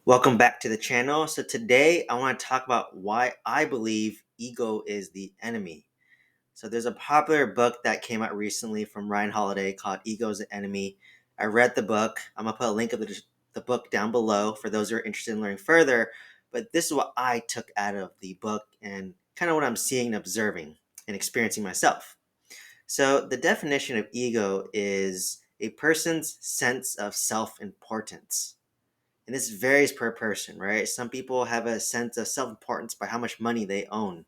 Welcome back to the channel. So today I want to talk about why I believe ego is the enemy. So there's a popular book that came out recently from Ryan Holiday called Ego is the Enemy. I read the book. I'm gonna put a link of the book down below for those who are interested in learning further. But this is what I took out of the book and kind of what I'm seeing and observing and experiencing myself. So the definition of ego is a person's sense of self-importance, and this varies per person, right? Some people have a sense of self importance by how much money they own,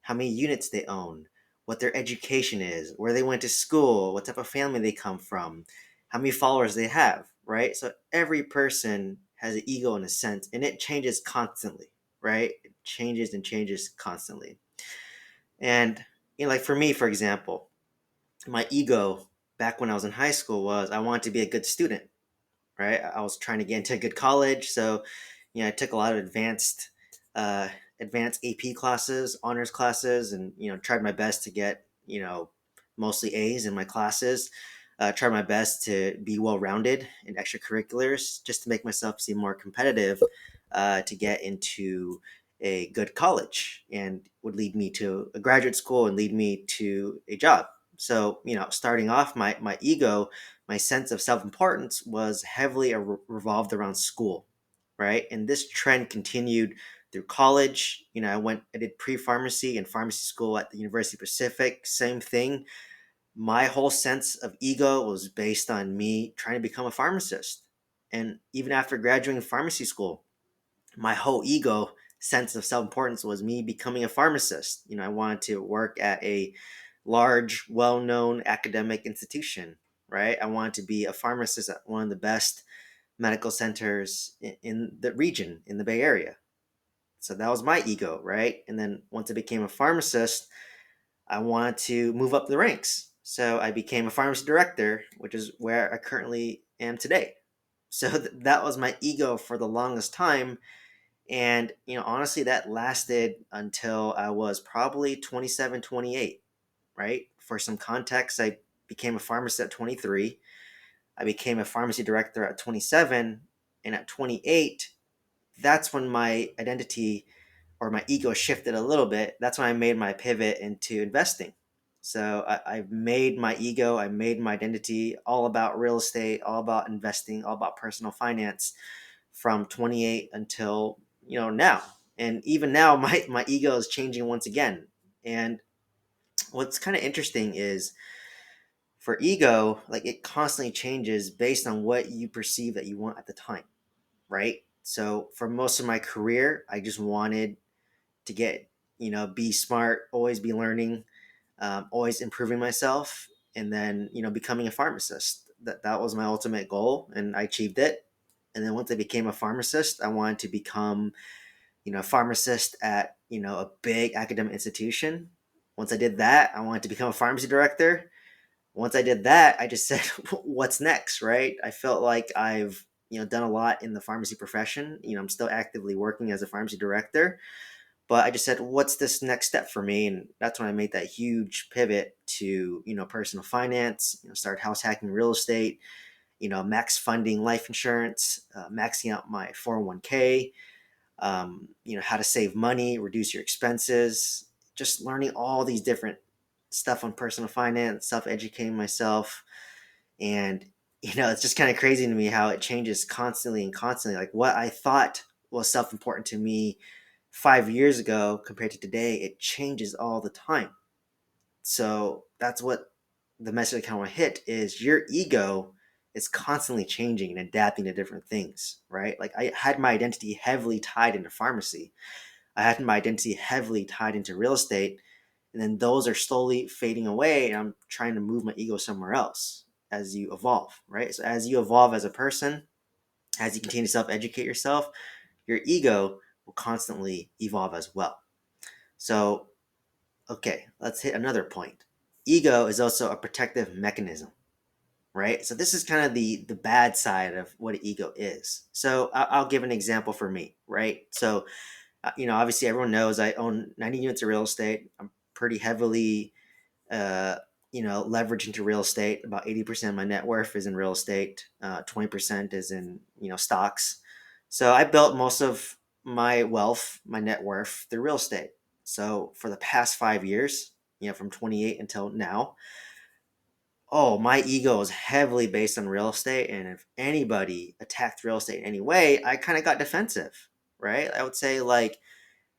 how many units they own, what their education is, where they went to school, what type of family they come from, how many followers they have, right? So every person has an ego in a sense, and it changes constantly, right? It changes and changes constantly. And, like for me, for example, my ego back when I was in high school was I wanted to be a good student, right? I was trying to get into a good college, so I took a lot of uh, advanced AP classes, honors classes, and tried my best to get mostly A's in my classes. Tried my best to be well rounded in extracurriculars, just to make myself seem more competitive, to get into a good college, and would lead me to a graduate school and lead me to a job. So starting off, my ego, my sense of self-importance was heavily revolved around school, right? And this trend continued through college. I did pre-pharmacy and pharmacy school at the University of Pacific. Same thing. My whole sense of ego was based on me trying to become a pharmacist. And even after graduating pharmacy school, my whole ego sense of self-importance was me becoming a pharmacist. I wanted to work at a large, well-known academic institution, right? I wanted to be a pharmacist at one of the best medical centers in the region, in the Bay Area. So that was my ego, right? And then once I became a pharmacist, I wanted to move up the ranks. So I became a pharmacy director, which is where I currently am today. So that was my ego for the longest time. And honestly, that lasted until I was probably 27, 28, right? For some context, I became a pharmacist at 23. I became a pharmacy director at 27. And at 28, that's when my identity or my ego shifted a little bit. That's when I made my pivot into investing. So I made my ego, I made my identity all about real estate, all about investing, all about personal finance from 28 until now. And even now, my ego is changing once again. And what's kind of interesting is for ego, like it constantly changes based on what you perceive that you want at the time, right? So for most of my career, I just wanted to get, be smart, always be learning, always improving myself, and then, becoming a pharmacist. That was my ultimate goal, and I achieved it. And then once I became a pharmacist, I wanted to become, a pharmacist at, a big academic institution. Once I did that, I wanted to become a pharmacy director. Once I did that, I just said, what's next, right? I felt like I've, done a lot in the pharmacy profession. I'm still actively working as a pharmacy director, but I just said, what's this next step for me? And that's when I made that huge pivot to, personal finance, start house hacking real estate, max funding life insurance, maxing out my 401k, how to save money, reduce your expenses, just learning all these different stuff on personal finance, self educating myself. And, it's just kind of crazy to me how it changes constantly and constantly. Like what I thought was self important to me 5 years ago compared to today, it changes all the time. So that's what the message I kind of want to hit is your ego is constantly changing and adapting to different things, right? Like I had my identity heavily tied into pharmacy. I had my identity heavily tied into real estate. And then those are slowly fading away. And I'm trying to move my ego somewhere else as you evolve, right? So as you evolve as a person, as you continue to self educate yourself, your ego will constantly evolve as well. So, okay, let's hit another point. Ego is also a protective mechanism, right? So this is kind of the bad side of what an ego is. So I'll give an example for me, right? So obviously everyone knows I own 90 units of real estate. I'm pretty heavily, uh, leveraged into real estate. About 80% of my net worth is in real estate. 20% is in stocks. So I built most of my wealth, my net worth through real estate. So for the past 5 years, from 28 until now, oh, my ego is heavily based on real estate. And if anybody attacked real estate in any way, I kind of got defensive, right? I would say, like,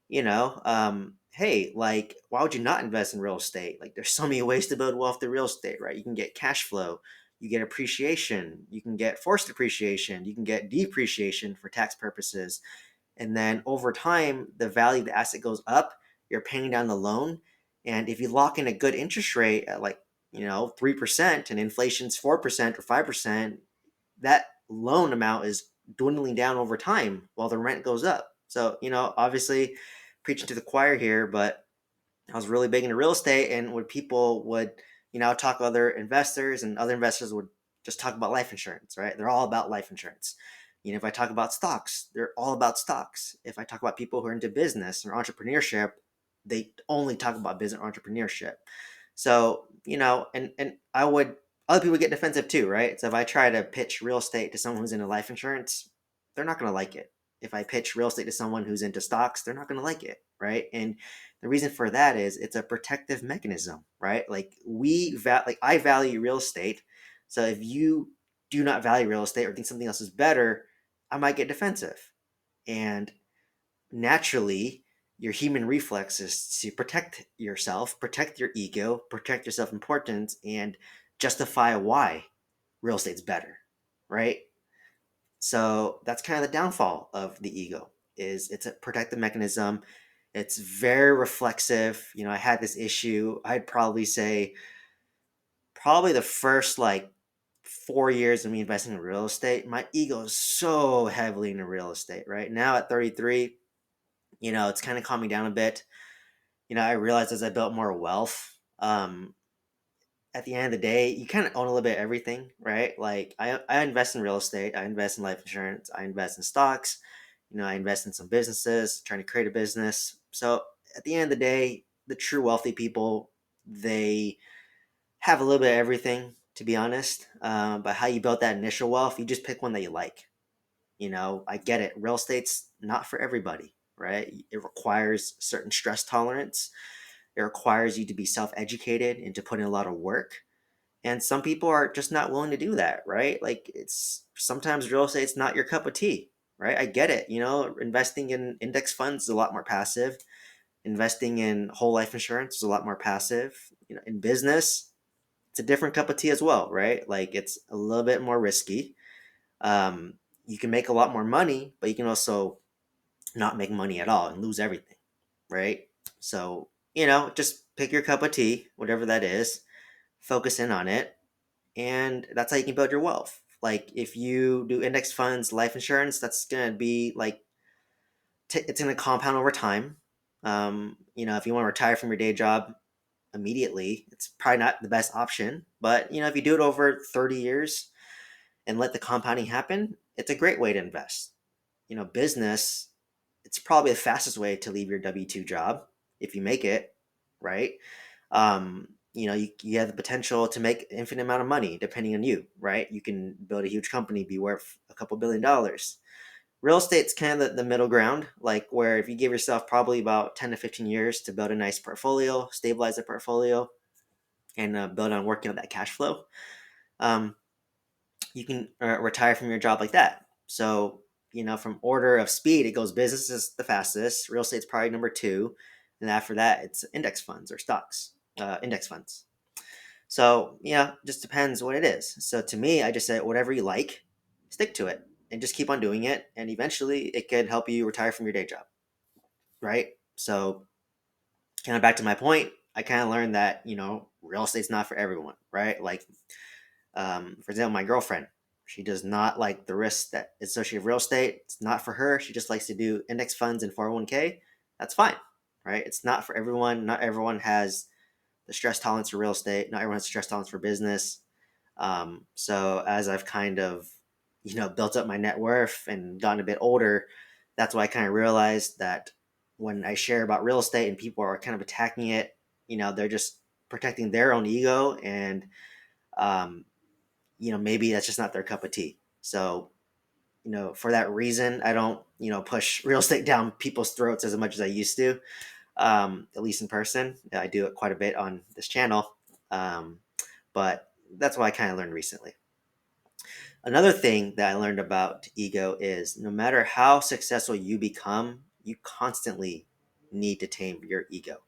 hey, like, why would you not invest in real estate? Like, there's so many ways to build wealth through real estate, right? You can get cash flow, you get appreciation, you can get forced appreciation, you can get depreciation for tax purposes. And then over time, the value of the asset goes up, you're paying down the loan. And if you lock in a good interest rate at, like, 3%, and inflation's 4% or 5%, that loan amount is dwindling down over time while the rent goes up. So, obviously preaching to the choir here, but I was really big into real estate. And when people would, talk to other investors, and other investors would just talk about life insurance, right? They're all about life insurance. If I talk about stocks, they're all about stocks. If I talk about people who are into business or entrepreneurship, they only talk about business or entrepreneurship. So, and I would, other people get defensive too, right? So if I try to pitch real estate to someone who's into life insurance, they're not going to like it. If I pitch real estate to someone who's into stocks, they're not going to like it, right? And the reason for that is it's a protective mechanism, right? Like like I value real estate. So if you do not value real estate or think something else is better, I might get defensive. And naturally, your human reflex is to protect yourself, protect your ego, protect your self importance, and justify why real estate's better, right? So that's kind of the downfall of the ego. Is it's a protective mechanism. It's very reflexive. I had this issue. I'd probably say probably the first, like, 4 years of me investing in real estate, my ego is so heavily into real estate. Right now at 33, it's kind of calming down a bit. I realized as I built more wealth, at the end of the day, you kind of own a little bit of everything, right? Like I invest in real estate, I invest in life insurance, I invest in stocks, I invest in some businesses, trying to create a business. So at the end of the day, the true wealthy people, they have a little bit of everything, to be honest. But how you built that initial wealth, you just pick one that you like. I get it. Real estate's not for everybody, right? It requires certain stress tolerance. It requires you to be self-educated and to put in a lot of work. And some people are just not willing to do that, right? Like, it's sometimes real estate's not your cup of tea, right? I get it. Investing in index funds is a lot more passive. Investing in whole life insurance is a lot more passive. In business, it's a different cup of tea as well, right? Like, it's a little bit more risky. Um, you can make a lot more money, but you can also not make money at all and lose everything, right? So, just pick your cup of tea, whatever that is, focus in on it, and that's how you can build your wealth. Like, if you do index funds, life insurance, that's going to be like, it's going to compound over time. If you want to retire from your day job immediately, it's probably not the best option. But, if you do it over 30 years and let the compounding happen, it's a great way to invest. Business, it's probably the fastest way to leave your W-2 job if you make it, right? You have the potential to make an infinite amount of money depending on you, right? You can build a huge company, be worth a couple $1 billion. Real estate's kind of the middle ground, like, where if you give yourself probably about 10 to 15 years to build a nice portfolio, stabilize the portfolio, and build on working on that cash flow, um, you can retire from your job like that. So, from order of speed, it goes business is the fastest, real estate's probably number two, and after that, it's index funds or stocks, index funds. So, just depends what it is. So to me, I just say whatever you like, stick to it and just keep on doing it. And eventually it can help you retire from your day job, right? So, kind of back to my point, I kind of learned that, real estate's not for everyone, right? Like, for example, my girlfriend, she does not like the risk that is associated with real estate. It's not for her. She just likes to do index funds and 401k. That's fine, right? It's not for everyone. Not everyone has the stress tolerance for real estate. Not everyone has stress tolerance for business. So as I've kind of, built up my net worth and gotten a bit older, that's why I kind of realized that when I share about real estate and people are kind of attacking it, they're just protecting their own ego, and maybe that's just not their cup of tea. So, for that reason, I don't, push real estate down people's throats as much as I used to, at least in person. I do it quite a bit on this channel, um, but that's what I kind of learned recently. Another thing that I learned about ego is no matter how successful you become, you constantly need to tame your ego,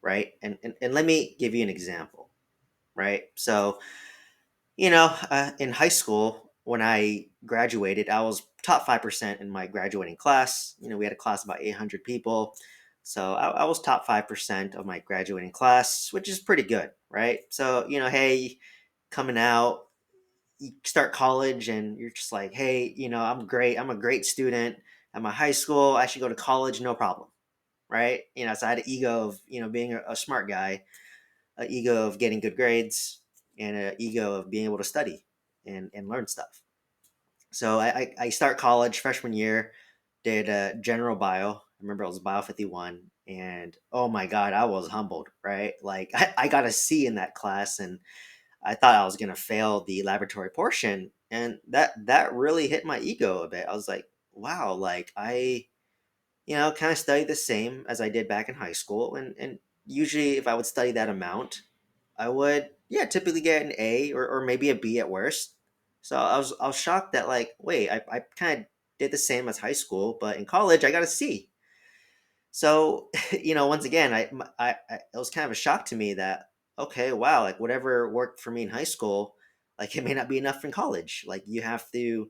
right? And let me give you an example, right? So, in high school, when I graduated, I was top 5% in my graduating class. We had a class of about 800 people. So I was top 5% of my graduating class, which is pretty good, right? So, hey, coming out, you start college and you're just like, hey, I'm great. I'm a great student at my high school. I should go to college, no problem, right? So I had an ego of, being a smart guy, an ego of getting good grades, and an ego of being able to study and learn stuff. So I start college freshman year, did general bio. I remember it was bio 51. And oh my God, I was humbled, right? Like I got a C in that class, and I thought I was gonna fail the laboratory portion, and that really hit my ego a bit. I was like, wow, like I, kind of studied the same as I did back in high school, and usually if I would study that amount, I would, yeah, typically get an A or maybe a B at worst. So I was shocked that, like, wait, I kind of did the same as high school, but in college I got a C. So, once again, it was kind of a shock to me that, okay, wow, like whatever worked for me in high school, like it may not be enough in college. Like you have to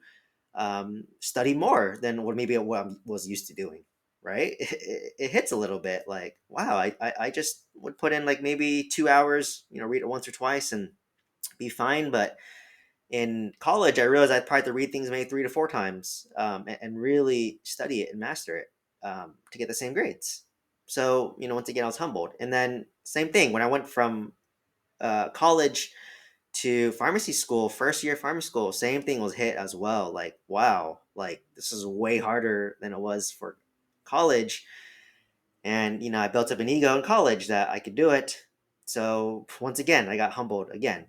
study more than what I was used to doing, right? It hits a little bit like, wow, I just would put in like maybe 2 hours, read it once or twice and be fine. But in college, I realized I'd probably have to read things maybe 3 to 4 times, and really study it and master it, to get the same grades. So, once again, I was humbled. And then, same thing, when I went from college to pharmacy school, first year of pharmacy school, same thing was hit as well. Like, wow, like this is way harder than it was for college. And, I built up an ego in college that I could do it. So, once again, I got humbled again.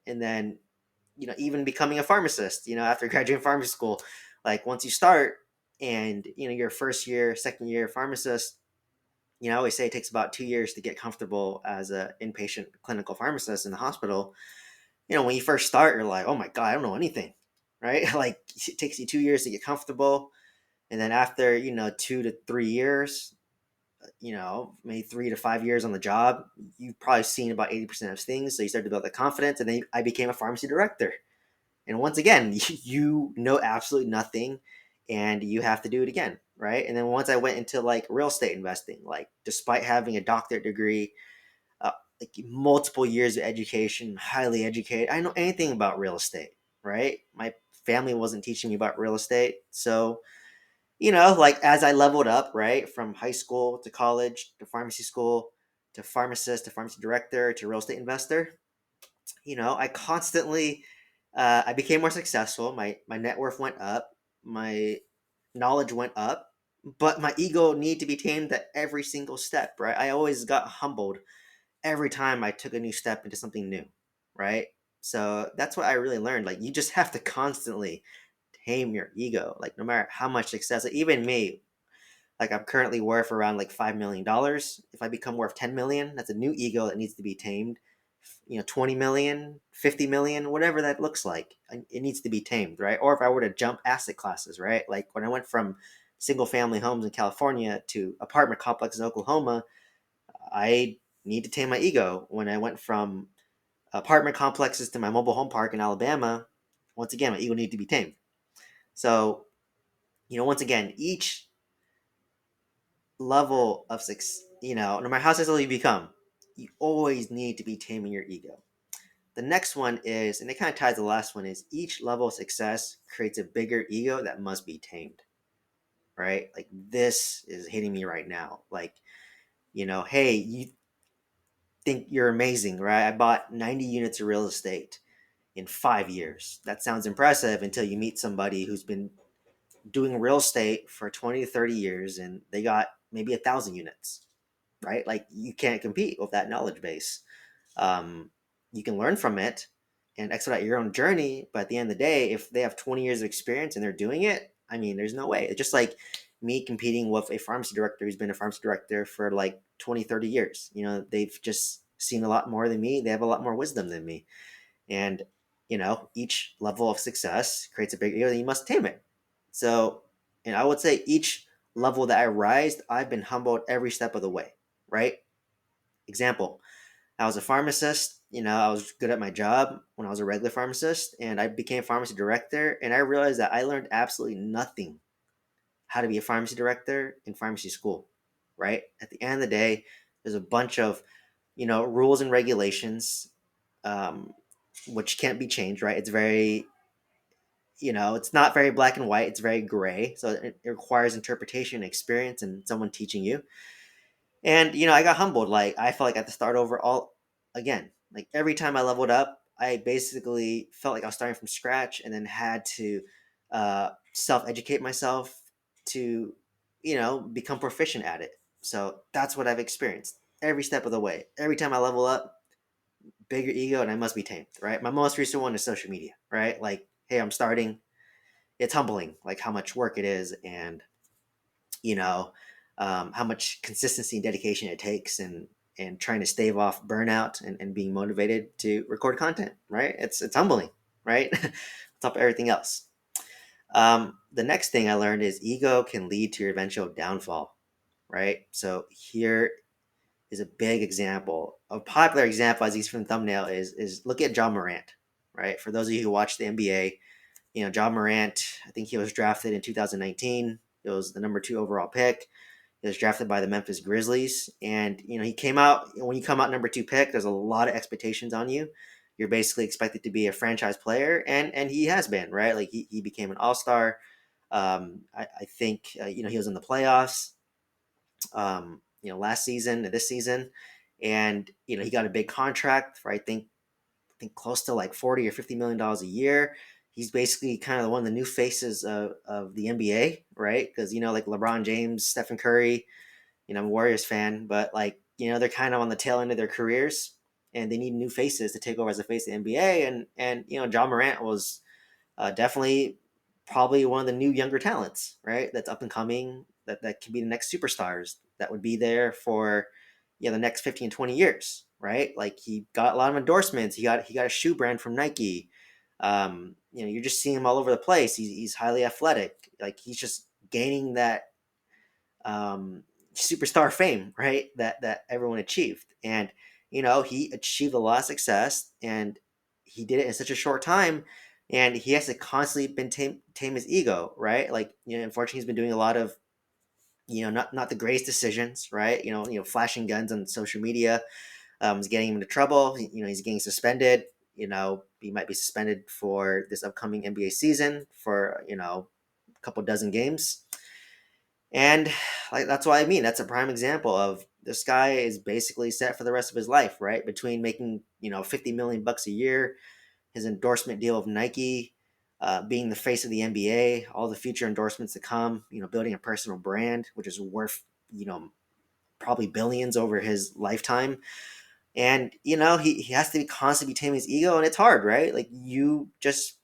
And then even becoming a pharmacist, after graduating pharmacy school, like once you start and, you're a first year, second year pharmacist, I always say it takes about 2 years to get comfortable as an inpatient clinical pharmacist in the hospital. When you first start, you're like, oh my God, I don't know anything, right? Like it takes you 2 years to get comfortable. And then after, 2 to 3 years, maybe 3 to 5 years on the job, you've probably seen about 80% of things. So you start to build the confidence. And then I became a pharmacy director. And once again, you know absolutely nothing and you have to do it again, right? And then once I went into like real estate investing, like despite having a doctorate degree, uh, like multiple years of education, highly educated, I know anything about real estate, right? My family wasn't teaching me about real estate. So, like as I leveled up, right, from high school to college to pharmacy school to pharmacist to pharmacy director to real estate investor, I constantly, I became more successful. My net worth went up, my knowledge went up, but my ego needed to be tamed at every single step, right? I always got humbled every time I took a new step into something new, right? So that's what I really learned. Like you just have to constantly tame your ego. Like no matter how much success, like, even me, like I'm currently worth around like $5 million. If I become worth 10 million, that's a new ego that needs to be tamed. 20 million, 50 million, whatever that looks like, it needs to be tamed, right? Or if I were to jump asset classes, right? Like when I went from single family homes in California to apartment complexes in Oklahoma, I need to tame my ego. When I went from apartment complexes to my mobile home park in Alabama, once again, my ego needed to be tamed. So, once again, each level of success, no matter how successful you become, you always need to be taming your ego. The next one is, and it kind of ties to the last one, is each level of success creates a bigger ego that must be tamed, right? Like this is hitting me right now. Like, hey, you think you're amazing, right? I bought 90 units of real estate in 5 years. That sounds impressive until you meet somebody who's been doing real estate for 20 to 30 years and they got maybe 1,000 units, right? Like you can't compete with that knowledge base. You can learn from it, and expedite your own journey. But at the end of the day, if they have 20 years of experience and they're doing it, I mean, there's no way. It's just like me competing with a pharmacy director who's been a pharmacy director for like 20, 30 years. They've just seen a lot more than me. They have a lot more wisdom than me. And, each level of success creates a big ego, and you must tame it. So, and I would say each level that I rise, I've been humbled every step of the way, right? Example, I was a pharmacist. I was good at my job when I was a regular pharmacist, and I became pharmacy director. And I realized that I learned absolutely nothing how to be a pharmacy director in pharmacy school, right? At the end of the day, there's a bunch of, rules and regulations, um, which can't be changed, right? It's very, it's not very black and white. It's very gray. So it requires interpretation, experience, and someone teaching you. And I got humbled. Like I felt like I had to start over all again. Like every time I leveled up, I basically felt like I was starting from scratch, and then had to self educate myself to become proficient at it. So that's what I've experienced every step of the way. Every time I level up, bigger ego, and I must be tamed. Right. My most recent one is social media. Right. Like, hey, I'm starting. It's humbling, like how much work it is, and you know, how much consistency and dedication it takes, and trying to stave off burnout, and being motivated to record content, right? It's humbling, right? On top of everything else. The next thing I learned is ego can lead to your eventual downfall, right? So here is a big example. A popular example, as he's from the thumbnail, is look at Ja Morant, right? For those of you who watch the NBA, Ja Morant, I think he was drafted in 2019. It was the number 2 overall pick. He was drafted by the Memphis Grizzlies, and he came out. When you come out number 2 pick, there's a lot of expectations on you. You're basically expected to be a franchise player, and he has been, right. Like he became an all-star. I think he was in the playoffs. Last season, this season, and he got a big contract for I think close to like $40 or $50 million a year. He's basically kind of one of the new faces of the NBA, right? Because like LeBron James, Stephen Curry, I'm a Warriors fan, but like they're kind of on the tail end of their careers, and they need new faces to take over as a face of the NBA. And Ja Morant was definitely probably one of the new younger talents, right? That's up and coming. That can be the next superstars that would be there for the next 15, 20 years, right? Like he got a lot of endorsements. He got a shoe brand from Nike. You're just seeing him all over the place. He's highly athletic. Like he's just gaining that um, superstar fame, right? That everyone achieved, and he achieved a lot of success, and he did it in such a short time, and he has to constantly been tame his ego, right? Like unfortunately, he's been doing a lot of not the greatest decisions, right? Flashing guns on social media is getting him into trouble. He's getting suspended. He might be suspended for this upcoming NBA season for a couple dozen games. And like that's what I mean. That's a prime example of this guy is basically set for the rest of his life, right? Between making 50 million bucks a year, his endorsement deal of Nike, being the face of the NBA, all the future endorsements to come, building a personal brand, which is worth probably billions over his lifetime. And he has to constantly be taming his ego, and it's hard, right? Like you just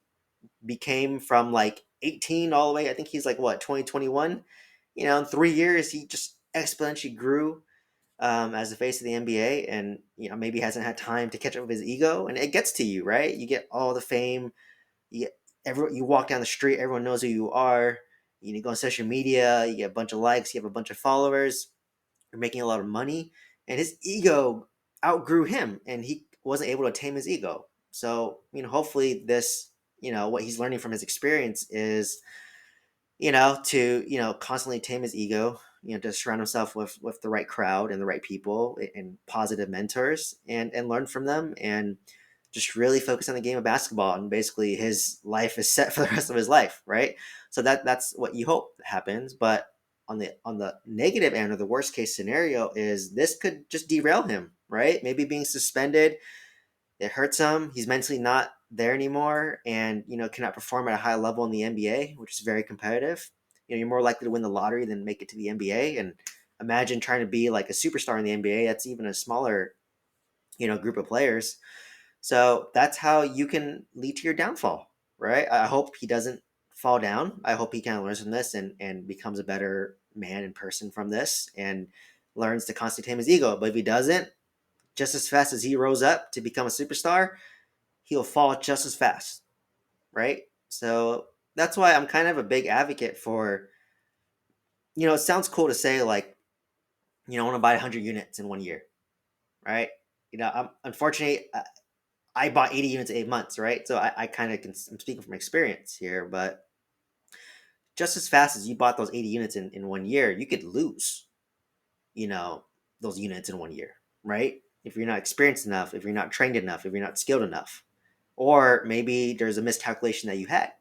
became from like 18 all the way. I think he's like what 2021. In 3 years, he just exponentially grew as the face of the NBA, and maybe hasn't had time to catch up with his ego, and it gets to you, right? You get all the fame, you walk down the street, everyone knows who you are. You go on social media, you get a bunch of likes, you have a bunch of followers, you're making a lot of money, and his ego outgrew him, and he wasn't able to tame his ego. So hopefully this what he's learning from his experience is to constantly tame his ego, to surround himself with the right crowd and the right people and positive mentors, and learn from them, and just really focus on the game of basketball, and basically his life is set for the rest of his life, right? So that's what you hope happens. But on the negative end, or the worst case scenario, is this could just derail him, right? Maybe being suspended, it hurts him. He's mentally not there anymore, and cannot perform at a high level in the NBA, which is very competitive. You're more likely to win the lottery than make it to the NBA. And imagine trying to be like a superstar in the NBA. That's even a smaller group of players. So that's how you can lead to your downfall, right? I hope he doesn't fall down. I hope he kind of learns from this and becomes a better man and person from this and learns to constantly tame his ego. But if he doesn't, just as fast as he rose up to become a superstar, he'll fall just as fast, right? So that's why I'm kind of a big advocate for, it sounds cool to say like, I want to buy 100 units in 1 year, right? I'm unfortunately, I bought 80 units in 8 months, right? So I kind of I'm speaking from experience here, but just as fast as you bought those 80 units in 1 year, you could lose, you know, those units in 1 year, right? If you're not experienced enough, if you're not trained enough, if you're not skilled enough, or maybe there's a miscalculation that you had.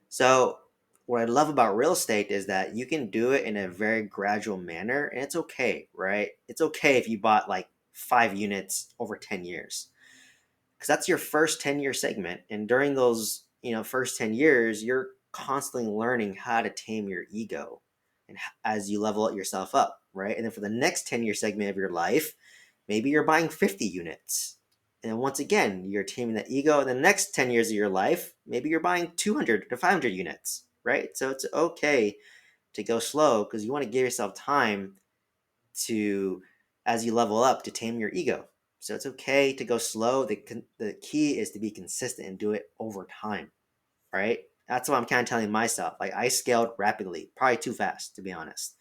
So what I love about real estate is that you can do it in a very gradual manner, and it's okay, right? It's okay if you bought like 5 units over 10 years, because that's your first 10-year segment. And during those, first 10 years, you're constantly learning how to tame your ego and as you level yourself up, right? And then for the next 10-year segment of your life, maybe you're buying 50 units. And then once again, you're taming that ego. In the next 10 years of your life, maybe you're buying 200 to 500 units, right? So it's okay to go slow because you want to give yourself time to, as you level up, to tame your ego. So it's okay to go slow. The key is to be consistent and do it over time, right? That's what I'm kind of telling myself. Like I scaled rapidly, probably too fast, to be honest,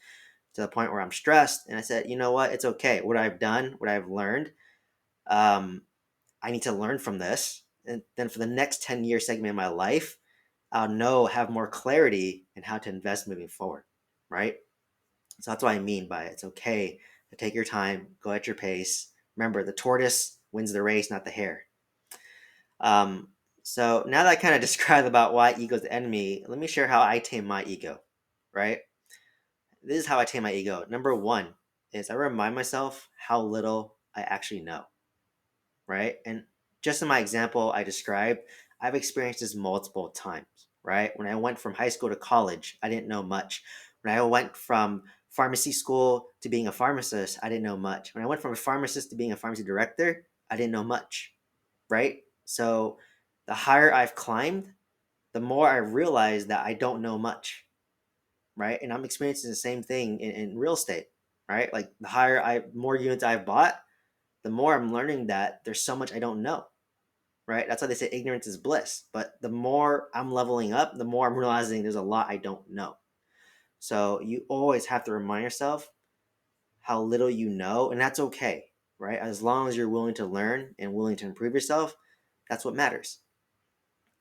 to the point where I'm stressed. And I said, you know what? It's okay. What I've done, what I've learned, um, I need to learn from this. And then for the next 10-year segment of my life, have more clarity in how to invest moving forward, right? So that's what I mean by it. It's okay to take your time, go at your pace. Remember, the tortoise wins the race, not the hare. Um, so now that I kind of described about why ego is the enemy, let me share how I tame my ego, right? This is how I tame my ego. Number one is I remind myself how little I actually know, right? And just in my example I described, I've experienced this multiple times, right? When I went from high school to college, I didn't know much. When I went from pharmacy school to being a pharmacist, I didn't know much. When I went from a pharmacist to being a pharmacy director, I didn't know much, right? So the higher I've climbed, the more I realize that I don't know much, right? And I'm experiencing the same thing in real estate, right? Like more units I've bought, the more I'm learning that there's so much I don't know, right? That's why they say ignorance is bliss. But the more I'm leveling up, the more I'm realizing there's a lot I don't know. So you always have to remind yourself how little you know, and that's okay, right? As long as you're willing to learn and willing to improve yourself, that's what matters.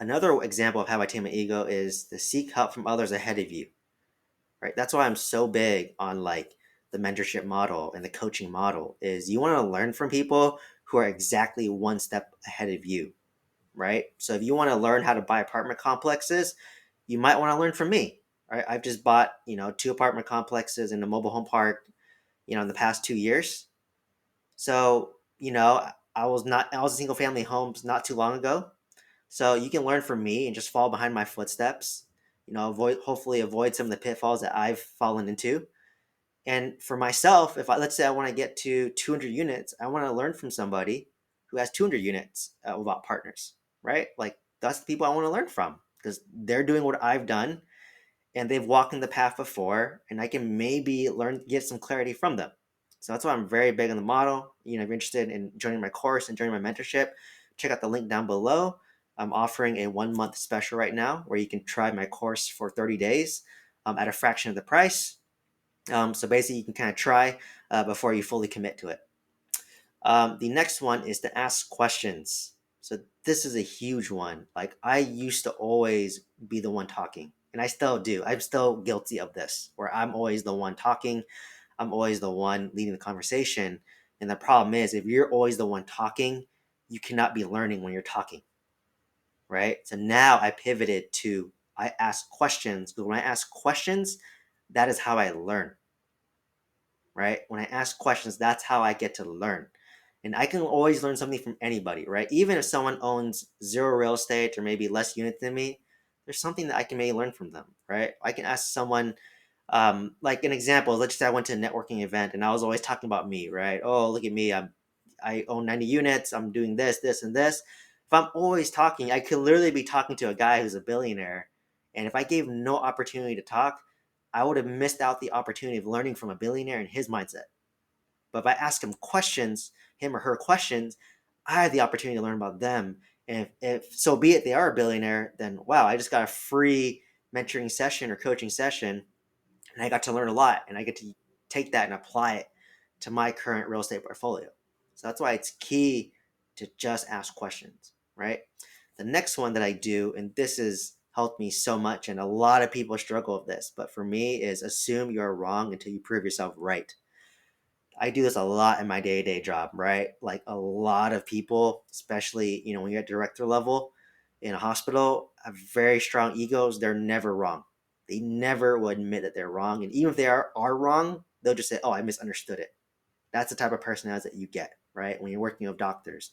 Another example of how I tame my ego is to seek help from others ahead of you, right? That's why I'm so big on like the mentorship model and the coaching model is you want to learn from people who are exactly one step ahead of you, right? So if you want to learn how to buy apartment complexes, you might want to learn from me, right? I've just bought, 2 apartment complexes in a mobile home park, in the past 2 years. So, I was in single family homes not too long ago. So you can learn from me and just follow behind my footsteps, hopefully avoid some of the pitfalls that I've fallen into. And for myself, let's say I want to get to 200 units, I want to learn from somebody who has 200 units about partners, right? Like that's the people I want to learn from because they're doing what I've done and they've walked in the path before, and I can maybe get some clarity from them. So that's why I'm very big on the model. If you're interested in joining my course and joining my mentorship, check out the link down below. I'm offering a 1 month special right now where you can try my course for 30 days at a fraction of the price. So basically, you can kind of try before you fully commit to it. The next one is to ask questions. So this is a huge one. Like I used to always be the one talking, and I still do. I'm still guilty of this, where I'm always the one talking. I'm always the one leading the conversation. And the problem is, if you're always the one talking, you cannot be learning when you're talking, right? So now I pivoted to I ask questions because when I ask questions, that is how I learn, right? When I ask questions, that's how I get to learn. And I can always learn something from anybody, right? Even if someone owns zero real estate or maybe less units than me, there's something that I can maybe learn from them, right? I can ask someone, like an example, let's just say I went to a networking event and I was always talking about me, right? Oh, look at me. I own 90 units, I'm doing this, and this. If I'm always talking, I could literally be talking to a guy who's a billionaire. And if I gave no opportunity to talk, I would have missed out the opportunity of learning from a billionaire and his mindset. But if I ask him questions, him or her questions, I have the opportunity to learn about them. And if so be it, they are a billionaire, then wow, I just got a free mentoring session or coaching session, and I got to learn a lot, and I get to take that and apply it to my current real estate portfolio. So that's why it's key to just ask questions, right? The next one that I do, and this has helped me so much, and a lot of people struggle with this, but for me, is assume you're wrong until you prove yourself right. I do this a lot in my day-to-day job, right? Like a lot of people, especially, when you're at director level in a hospital, have very strong egos. They're never wrong. They never will admit that they're wrong. And even if they are wrong, they'll just say, oh, I misunderstood it. That's the type of personality that you get, right? When you're working with doctors,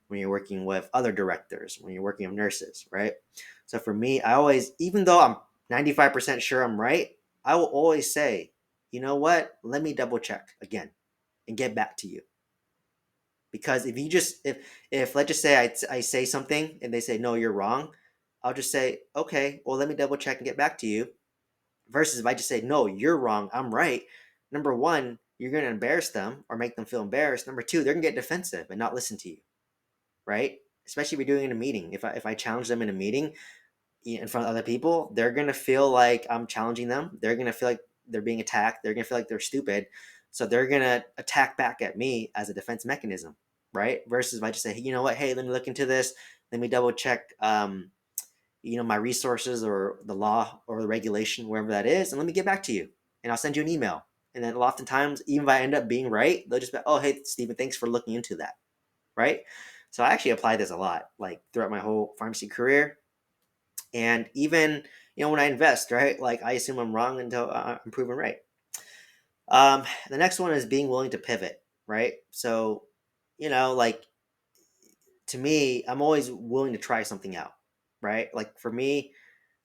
when you're working with other directors, when you're working with nurses, right? So for me, I always, even though I'm 95% sure I'm right, I will always say, you know what? Let me double check again and get back to you. Because if you just if let's just say I say something and they say no, you're wrong, I'll just say okay, well let me double check and get back to you. Versus if I just say no, you're wrong, I'm right. Number one, you're gonna embarrass them or make them feel embarrassed. Number two, they're gonna get defensive and not listen to you, right? Especially if you're doing it in a meeting. If I challenge them in a meeting in front of other people, they're gonna feel like I'm challenging them. They're gonna feel like they're being attacked. They're gonna feel like they're stupid, so they're gonna attack back at me as a defense mechanism, right? Versus if I just say, hey, you know what? Hey, let me look into this. Let me double check, my resources or the law or the regulation, wherever that is, and let me get back to you. And I'll send you an email. And then oftentimes, even if I end up being right, they'll just be, oh, hey, Stephen, thanks for looking into that, right? So I actually apply this a lot, like throughout my whole pharmacy career. And even, when I invest, right? Like I assume I'm wrong until I'm proven right. The next one is being willing to pivot, right? So, like to me, I'm always willing to try something out, right? Like for me,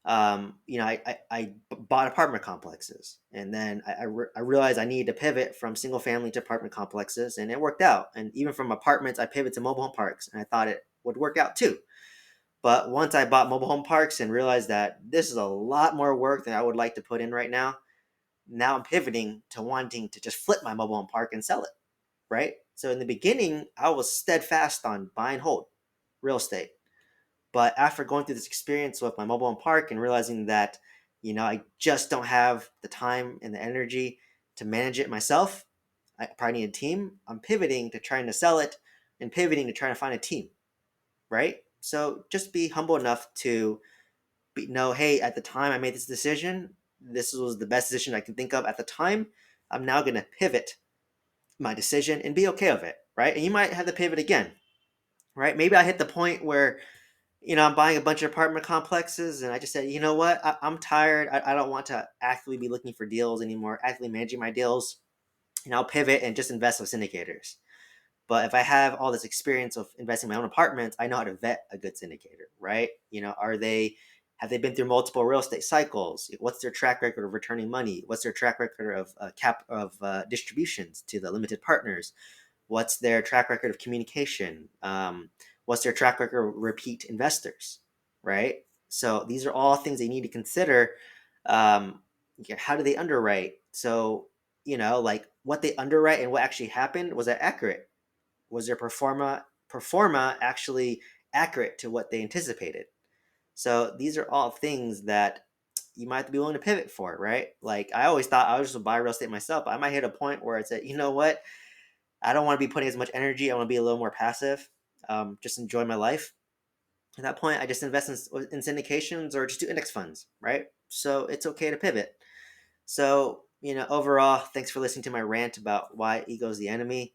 I bought apartment complexes, and then I realized I needed to pivot from single family to apartment complexes, and it worked out. And even from apartments, I pivoted to mobile home parks, and I thought it would work out too. But once I bought mobile home parks and realized that this is a lot more work than I would like to put in right now I'm pivoting to wanting to just flip my mobile home park and sell it, right? So in the beginning, I was steadfast on buy and hold real estate. But after going through this experience with my mobile home park and realizing that, I just don't have the time and the energy to manage it myself, I probably need a team. I'm pivoting to trying to sell it and pivoting to trying to find a team, right? So just be humble enough to know, hey, at the time I made this decision, this was the best decision I can think of at the time. I'm now going to pivot my decision and be okay with it, right? And you might have to pivot again, right? Maybe I hit the point where, I'm buying a bunch of apartment complexes and I just said, you know what, I'm tired. I don't want to actively be looking for deals anymore, actively managing my deals. And I'll pivot and just invest with syndicators. But if I have all this experience of investing in my own apartments, I know how to vet a good syndicator, right? Have they been through multiple real estate cycles? What's their track record of returning money? What's their track record of distributions to the limited partners? What's their track record of communication? What's their track record of repeat investors, right? So these are all things they need to consider. How do they underwrite? So, like what they underwrite and what actually happened, was that accurate? Was their performa actually accurate to what they anticipated? So these are all things that you might have to be willing to pivot for, right? Like I always thought I was just buy real estate myself, but I might hit a point where it's you know what, I don't want to be putting as much energy. I want to be a little more passive, just enjoy my life. At that point, I just invest in syndications or just do index funds, right? So it's okay to pivot. So, overall, thanks for listening to my rant about why ego is the enemy.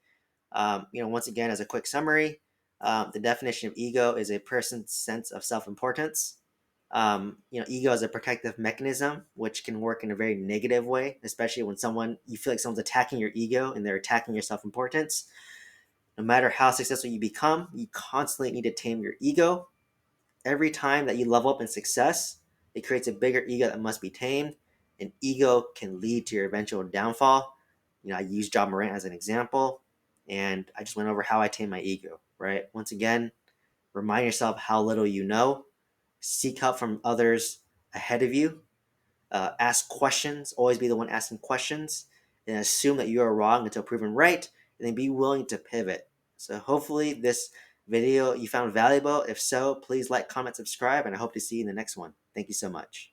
Once again, as a quick summary, the definition of ego is a person's sense of self-importance. Ego is a protective mechanism, which can work in a very negative way, especially when you feel like someone's attacking your ego and they're attacking your self-importance. No matter how successful you become, you constantly need to tame your ego. Every time that you level up in success, it creates a bigger ego that must be tamed. And ego can lead to your eventual downfall. I use John Morant as an example. And I just went over how I tame my ego, right? Once again, remind yourself how little you know, seek help from others ahead of you, ask questions, always be the one asking questions, and assume that you are wrong until proven right, and then be willing to pivot. So hopefully this video you found valuable. If so, please like, comment, subscribe, and I hope to see you in the next one. Thank you so much.